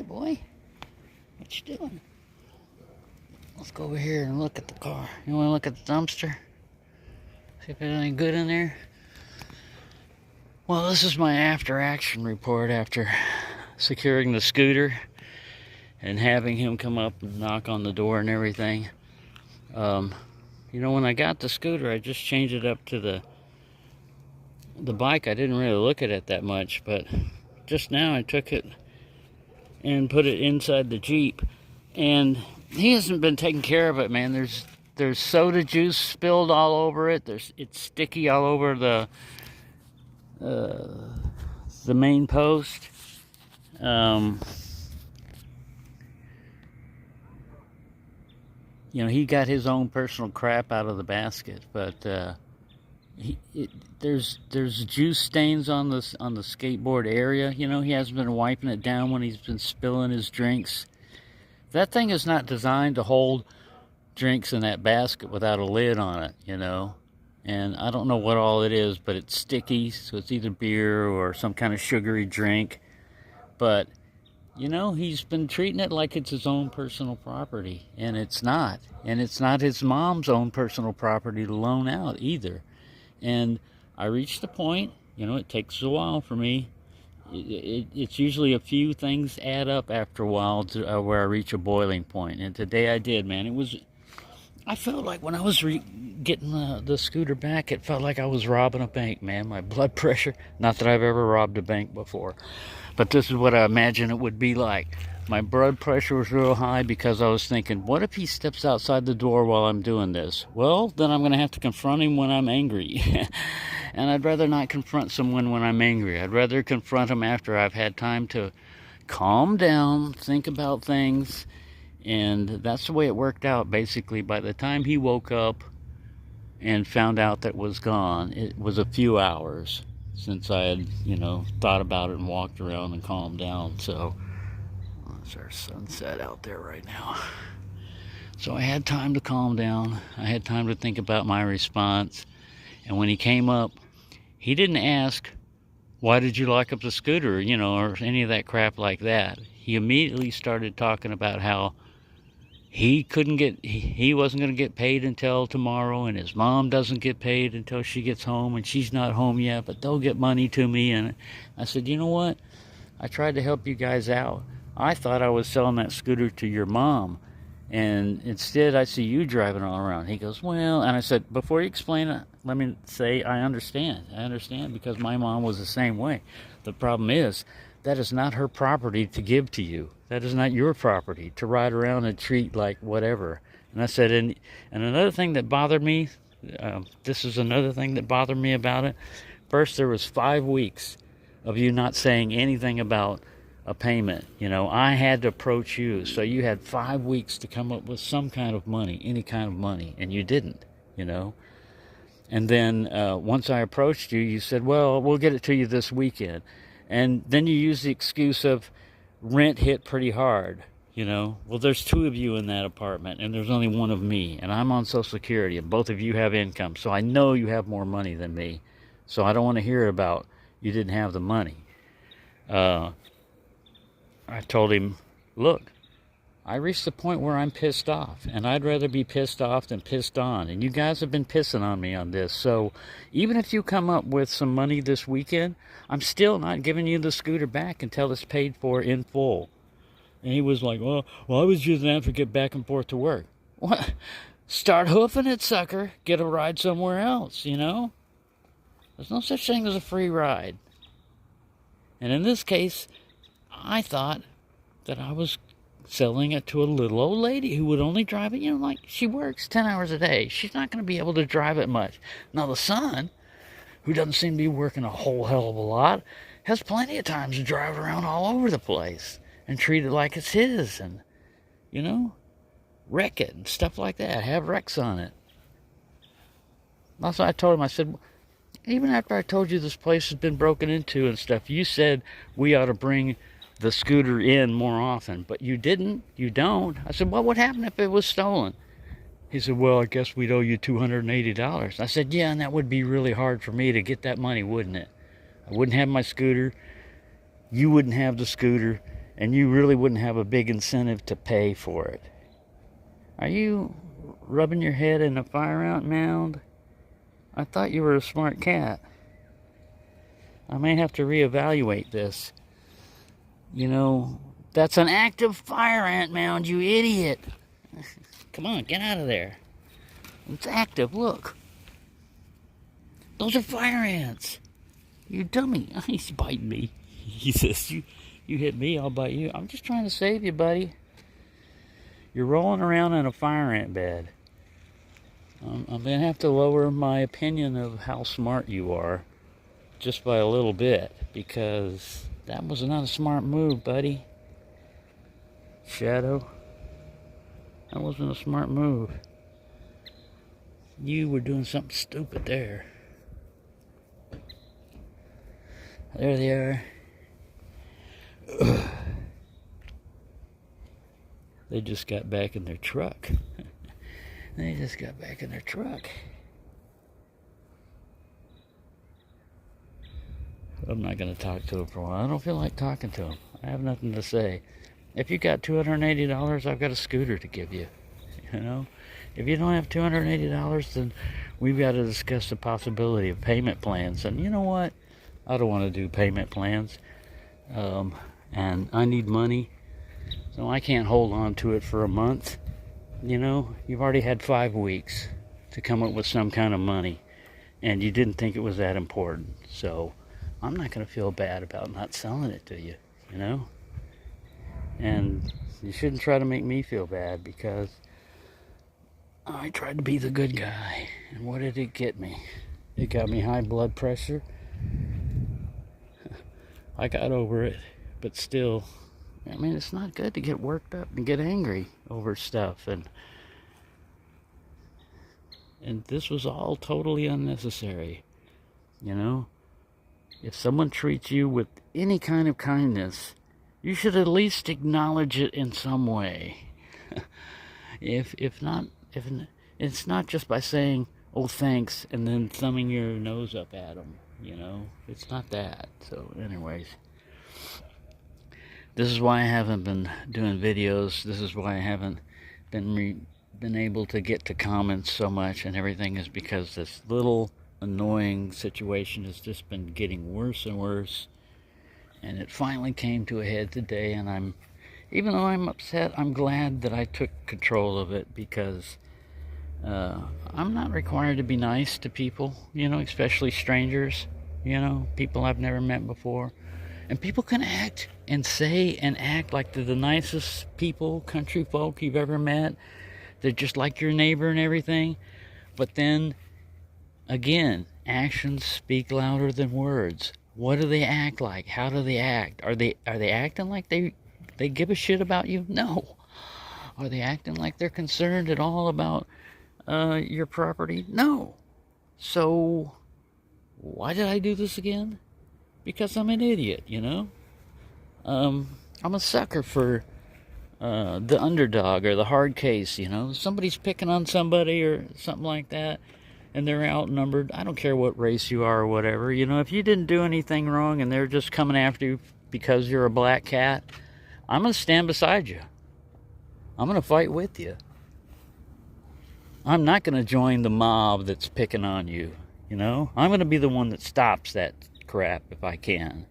Hey, boy. What you doing? Let's go over here and look at the car. You want to look at the dumpster? See if there's anything good in there? Well, this is my after action report after securing the scooter and having him come up and knock on the door and everything. When I got the scooter, I just changed it up to the bike. I didn't really look at it that much, but just now I took it and put it inside the Jeep, and he hasn't been taking care of it, man. There's soda juice spilled all over it. It's sticky all over the main post. He got his own personal crap out of the basket, but there's juice stains on the skateboard area. He hasn't been wiping it down when he's been spilling his drinks. That thing is not designed to hold drinks in that basket without a lid on it, And I don't know what all it is, but it's sticky, so it's either beer or some kind of sugary drink. But he's been treating it like it's his own personal property, and it's not. And it's not his mom's own personal property to loan out either. And I reached the point, it takes a while for me. It's usually a few things add up after a while to where I reach a boiling point. And today I did, man. I felt like when I was getting the scooter back, it felt like I was robbing a bank, man. My blood pressure, not that I've ever robbed a bank before, but this is what I imagine it would be like. My blood pressure was real high because I was thinking, what if he steps outside the door while I'm doing this? Well, then I'm going to have to confront him when I'm angry. And I'd rather not confront someone when I'm angry. I'd rather confront him after I've had time to calm down, think about things. And that's the way it worked out, basically. By the time he woke up and found out that it was gone, it was a few hours since I had, thought about it and walked around and calmed down. So, there's our sunset out there right now. So I had time to calm down. I had time to think about my response. And when he came up, he didn't ask, why did you lock up the scooter, or any of that crap like that. He immediately started talking about how he wasn't going to get paid until tomorrow, and his mom doesn't get paid until she gets home, and she's not home yet, but they'll get money to me. And I said, you know what? I tried to help you guys out. I thought I was selling that scooter to your mom, and instead I see you driving all around. He goes, well, and I said, before you explain it, let me say I understand. I understand because my mom was the same way. The problem is, that is not her property to give to you. That is not your property to ride around and treat like whatever. And I said, and another thing that bothered me, this is another thing that bothered me about it. First, there was 5 weeks of you not saying anything about a payment. I had to approach you, so you had 5 weeks to come up with some kind of money, any kind of money, and you didn't, And then once I approached you, you said, well, we'll get it to you this weekend. And then you use the excuse of rent hit pretty hard, Well, there's 2 of you in that apartment, and there's only 1 of me, and I'm on Social Security, and both of you have income, so I know you have more money than me. So I don't want to hear about you didn't have the money. I told him, look, I reached the point where I'm pissed off, and I'd rather be pissed off than pissed on. And you guys have been pissing on me on this. So even if you come up with some money this weekend, I'm still not giving you the scooter back until it's paid for in full. And he was like, well, I was using that to get back and forth to work. What? Start hoofing it, sucker. Get a ride somewhere else, There's no such thing as a free ride. And in this case, I thought that I was selling it to a little old lady who would only drive it, like she works 10 hours a day. She's not going to be able to drive it much. Now the son, who doesn't seem to be working a whole hell of a lot, has plenty of time to drive around all over the place and treat it like it's his and, wreck it and stuff like that, have wrecks on it. That's what I told him. I said, even after I told you this place has been broken into and stuff, you said we ought to bring the scooter in more often, but you didn't. You don't. I said, what would happen if it was stolen? He said, well, I guess we'd owe you $280. I said, yeah, and that would be really hard for me to get that money, wouldn't it? I wouldn't have my scooter. You wouldn't have the scooter. and you really wouldn't have a big incentive to pay for it. Are you rubbing your head in a fire ant mound? I thought you were a smart cat. I may have to reevaluate this. You know, that's an active fire ant mound, you idiot. Come on, get out of there. It's active, look. Those are fire ants. You dummy. He's biting me. He says, you hit me, I'll bite you. I'm just trying to save you, buddy. You're rolling around in a fire ant bed. I'm going to have to lower my opinion of how smart you are just by a little bit, because that was not a smart move, buddy. Shadow. That wasn't a smart move. You were doing something stupid there. There they are. They just got back in their truck. They just got back in their truck. I'm not going to talk to them for a while. I don't feel like talking to them. I have nothing to say. If you got $280, I've got a scooter to give you. You know? If you don't have $280, then we've got to discuss the possibility of payment plans. And you know what? I don't want to do payment plans. And I need money. So I can't hold on to it for a month. You know, you've already had 5 weeks to come up with some kind of money, and you didn't think it was that important. So I'm not going to feel bad about not selling it to you, you know? And you shouldn't try to make me feel bad, because I tried to be the good guy. And what did it get me? It got me high blood pressure. I got over it, but still, I mean, it's not good to get worked up and get angry over stuff. And this was all totally unnecessary, you know? If someone treats you with any kind of kindness, you should at least acknowledge it in some way. If it's not just by saying, oh, thanks, and then thumbing your nose up at them, you know? It's not that. So anyways, this is why I haven't been doing videos. This is why I haven't been able to get to comments so much and everything, is because this little annoying situation has just been getting worse and worse. And it finally came to a head today, and even though I'm upset, I'm glad that I took control of it, because I'm not required to be nice to people, you know, especially strangers, you know, people I've never met before. And people can act and say and act like they're the nicest people, country folk you've ever met. They're just like your neighbor and everything. But then, again, actions speak louder than words. What do they act like? How do they act? Are they acting like they give a shit about you? No. Are they acting like they're concerned at all about your property? No. So, why did I do this again? Because I'm an idiot, you know? I'm a sucker for the underdog or the hard case, you know? Somebody's picking on somebody or something like that, and they're outnumbered. I don't care what race you are or whatever. You know, if you didn't do anything wrong and they're just coming after you because you're a black cat, I'm going to stand beside you. I'm going to fight with you. I'm not going to join the mob that's picking on you, you know? I'm going to be the one that stops that crap if I can.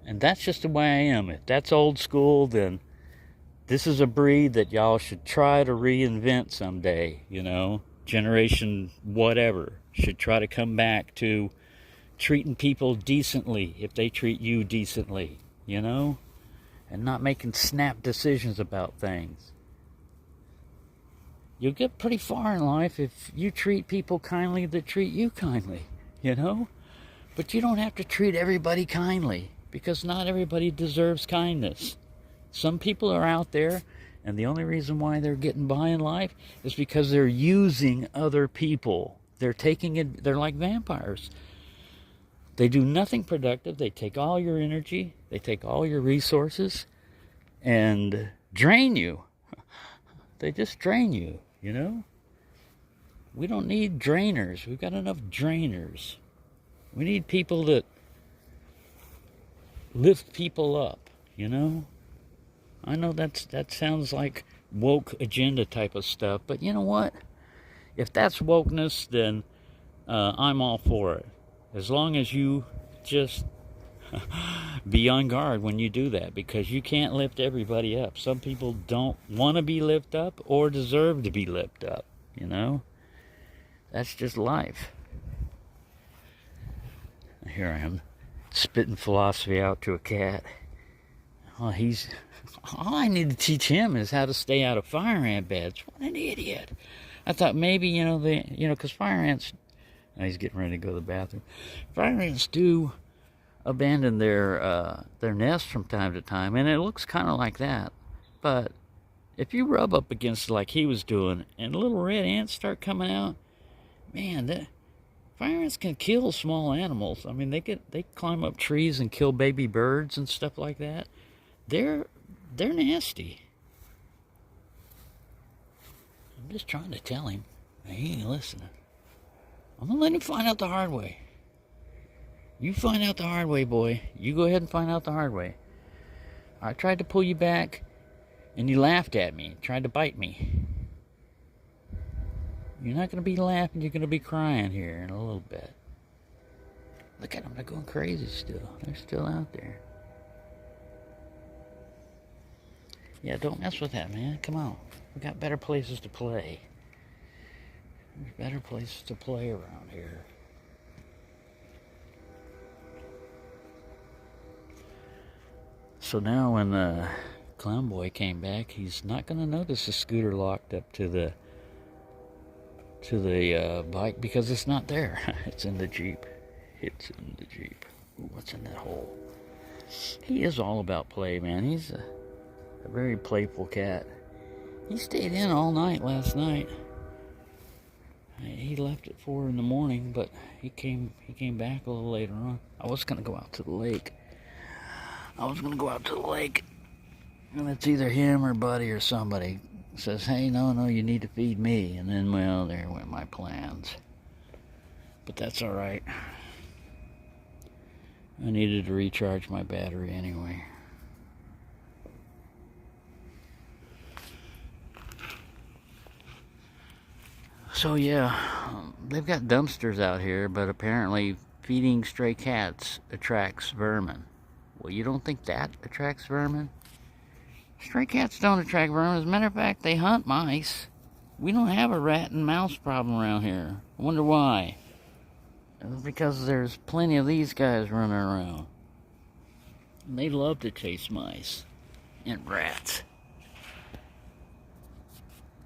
And that's just the way I am. If that's old school, then this is a breed that y'all should try to reinvent someday, you know? Generation whatever should try to come back to treating people decently if they treat you decently, you know? And not making snap decisions about things. You'll get pretty far in life if you treat people kindly that treat you kindly, you know? But you don't have to treat everybody kindly, because not everybody deserves kindness. Some people are out there, and the only reason why they're getting by in life is because they're using other people. They're taking it, they're like vampires. They do nothing productive. They take all your energy, they take all your resources, and drain you. They just drain you, you know? We don't need drainers. We've got enough drainers. We need people that lift people up, you know? I know that sounds like woke agenda type of stuff, but you know what? If that's wokeness, then I'm all for it. As long as you just be on guard when you do that, because you can't lift everybody up. Some people don't want to be lifted up or deserve to be lifted up, you know? That's just life. Here I am, spitting philosophy out to a cat. Well, all I need to teach him is how to stay out of fire ant beds. What an idiot. I thought maybe, because fire ants, oh, he's getting ready to go to the bathroom. Fire ants do abandon their nest from time to time, and it looks kind of like that. But if you rub up against it like he was doing, and little red ants start coming out, man, fire ants can kill small animals. I mean, they climb up trees and kill baby birds and stuff like that. They're nasty. I'm just trying to tell him. He ain't listening. I'm gonna let him find out the hard way. You find out the hard way, boy. You go ahead and find out the hard way. I tried to pull you back, and you laughed at me, tried to bite me. You're not gonna be laughing, you're gonna be crying here in a little bit. Look at them, they're going crazy still. They're still out there. Yeah, don't mess with that, man. Come on. We got better places to play. There's better places to play around here. So now when the clown boy came back, he's not going to notice the scooter locked up to the bike because it's not there. It's in the Jeep. It's in the Jeep. Ooh, what's in that hole? He is all about play, man. He's a very playful cat. He stayed in all night last night. He left at 4 in the morning, but he came back a little later on. I was gonna go out to the lake. And it's either him or Buddy or somebody says, "Hey, no, you need to feed me." And then, well, there went my plans. But that's all right. I needed to recharge my battery anyway. So yeah, they've got dumpsters out here, but apparently feeding stray cats attracts vermin. Well, you don't think that attracts vermin? Stray cats don't attract vermin. As a matter of fact, they hunt mice. We don't have a rat and mouse problem around here. I wonder why. It's because there's plenty of these guys running around. And they love to chase mice and rats.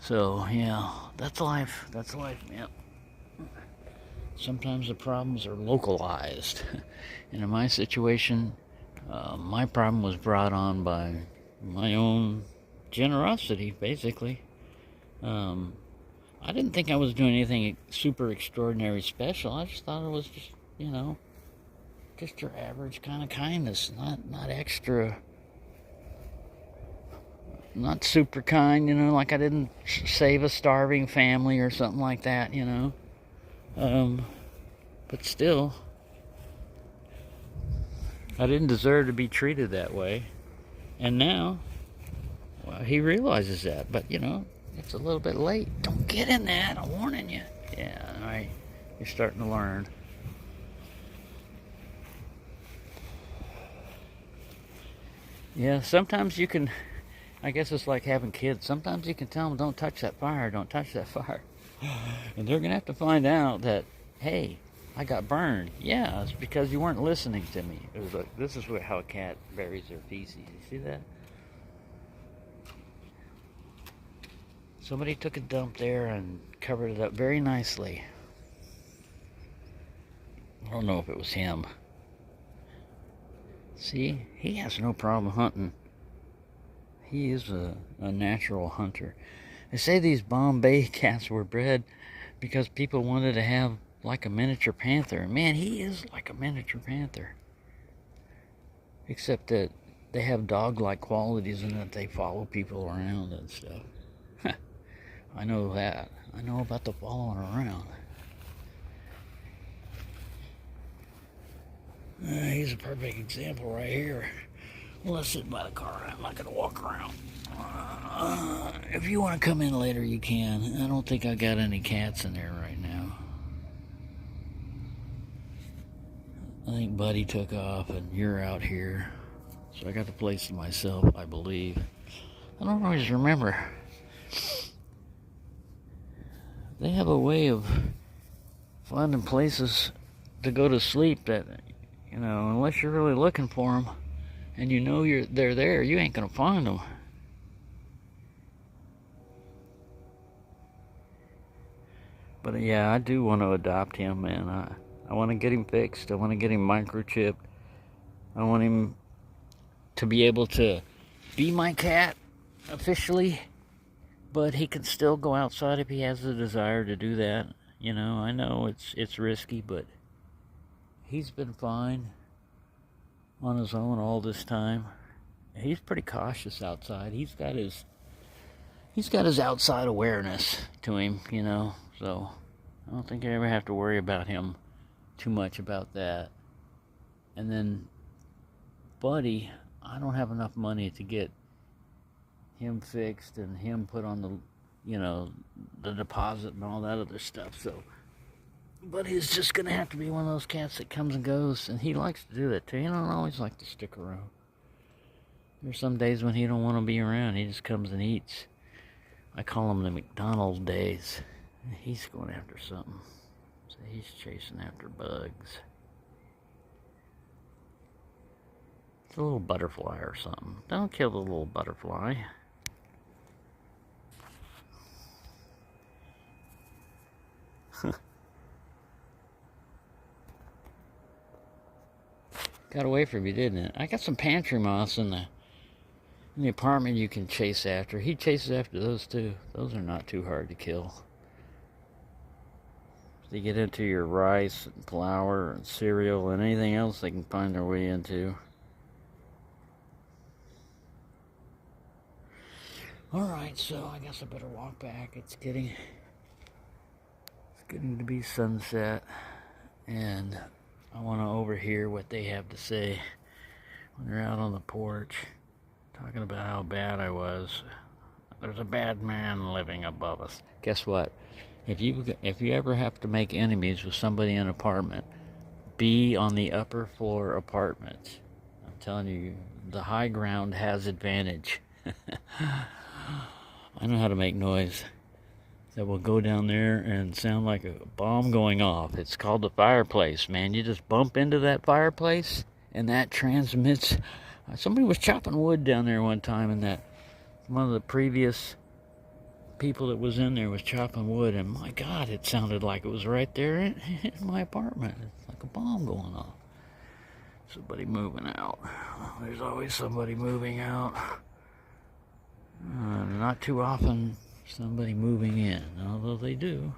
So, yeah, that's life. That's life, man. Sometimes the problems are localized. And in my situation, my problem was brought on by my own generosity, basically. I didn't think I was doing anything super extraordinary special. I just thought it was just, just your average kind of kindness, not extra. Not super kind, like I didn't save a starving family or something like that, but still, I didn't deserve to be treated that way. And now, well, he realizes that, but it's a little bit late. Don't get in that, I'm warning you. Yeah, all right, you're starting to learn. Yeah, sometimes you can, I guess it's like having kids. Sometimes you can tell them, don't touch that fire, don't touch that fire. And they're going to have to find out that, hey, I got burned. Yeah, it's because you weren't listening to me. It was like, this is how a cat buries their feces. You see that? Somebody took a dump there and covered it up very nicely. I don't know if it was him. See, he has no problem hunting. He is a natural hunter. They say these Bombay cats were bred because people wanted to have like a miniature panther. Man, he is like a miniature panther. Except that they have dog-like qualities in that they follow people around and stuff. I know that. I know about the following around. He's a perfect example right here. Well, let's sit by the car. I'm not going to walk around. If you want to come in later, you can. I don't think I got any cats in there right now. I think Buddy took off and you're out here. So I got the place to myself, I believe. I don't always remember. They have a way of finding places to go to sleep that, you know, unless you're really looking for them and you know they're there, you ain't gonna find them. But yeah, I do want to adopt him, man. I want to get him fixed. I want to get him microchipped. I want him to be able to be my cat officially, but he can still go outside if he has the desire to do that. You know, I know it's risky, but he's been fine on his own all this time. He's pretty cautious outside. He's got his outside awareness to him, you know. So I don't think I ever have to worry about him too much about that. And then Buddy, I don't have enough money to get him fixed and him put on the, you know, the deposit and all that other stuff. So Buddy's just gonna have to be one of those cats that comes and goes, and he likes to do that too. He don't always like to stick around. There's some days when he don't want to be around. He just comes and eats. I call them the McDonald's days. He's going after something. So he's chasing after bugs. It's a little butterfly or something. Don't kill the little butterfly. Got away from you, didn't it? I got some pantry moths in the apartment you can chase after. He chases after those too. Those are not too hard to kill. They get into your rice and flour and cereal and anything else they can find their way into. Alright, so I guess I better walk back. It's getting to be sunset, and I want to overhear what they have to say when they're out on the porch talking about how bad I was. There's a bad man living above us. Guess what? If you ever have to make enemies with somebody in an apartment, be on the upper floor apartments. I'm telling you, the high ground has advantage. I know how to make noise that will go down there and sound like a bomb going off. It's called the fireplace, man. You just bump into that fireplace and that transmits. Somebody was chopping wood down there one time, and that one of the previous people that was in there was chopping wood, and my God, it sounded like it was right there in my apartment. It's like a bomb going off. Somebody moving out. There's always somebody moving out. Not too often somebody moving in, although they do.